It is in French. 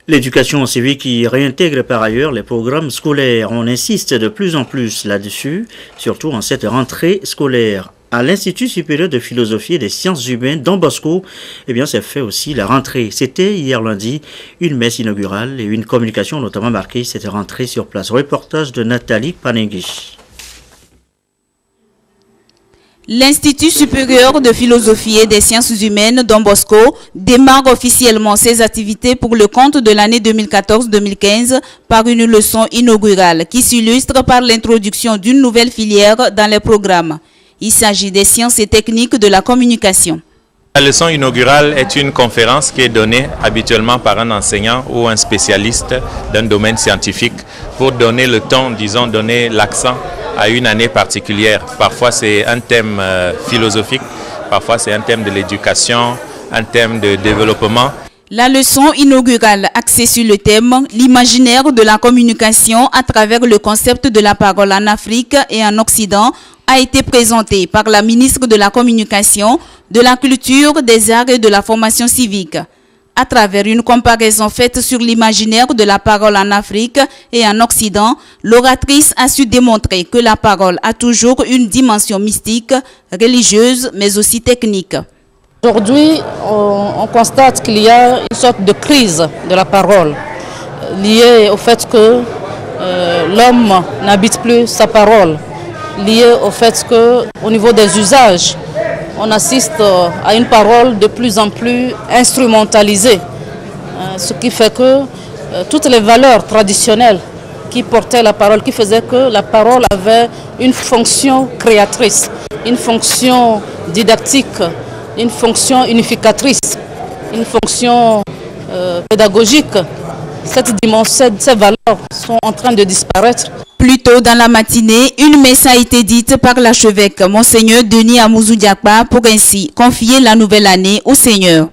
L'éducation civique qui réintègre par ailleurs les programmes scolaires. On insiste de plus en plus là-dessus, surtout en cette rentrée scolaire. À l'Institut supérieur de philosophie et des sciences humaines Don Bosco, c'est fait aussi la rentrée. C'était hier lundi une messe inaugurale et une communication notamment marquée cette rentrée sur place. Reportage de Nathalie Panenguish. L'Institut supérieur de philosophie et des sciences humaines Don Bosco démarre officiellement ses activités pour le compte de l'année 2014-2015 par une leçon inaugurale qui s'illustre par l'introduction d'une nouvelle filière dans les programmes. Il s'agit des sciences et techniques de la communication. La leçon inaugurale est une conférence qui est donnée habituellement par un enseignant ou un spécialiste d'un domaine scientifique pour donner le ton, donner l'accent à une année particulière. Parfois c'est un thème philosophique, parfois c'est un thème de l'éducation, un thème de développement. La leçon inaugurale axée sur le thème « L'imaginaire de la communication à travers le concept de la parole en Afrique et en Occident » a été présentée par la ministre de la Communication, de la Culture, des Arts et de la Formation civique. À travers une comparaison faite sur l'imaginaire de la parole en Afrique et en Occident, l'oratrice a su démontrer que la parole a toujours une dimension mystique, religieuse, mais aussi technique. Aujourd'hui, on constate qu'il y a une sorte de crise de la parole liée au fait que l'homme n'habite plus sa parole, liée au fait qu'au niveau des usages, on assiste à une parole de plus en plus instrumentalisée, ce qui fait que toutes les valeurs traditionnelles qui portaient la parole, qui faisaient que la parole avait une fonction créatrice, une fonction didactique, une fonction unificatrice, une fonction pédagogique. Ces valeurs sont en train de disparaître. Plus tôt dans la matinée, une messe a été dite par l'archevêque Monseigneur Denis Amouzou Diakpa pour ainsi confier la nouvelle année au Seigneur.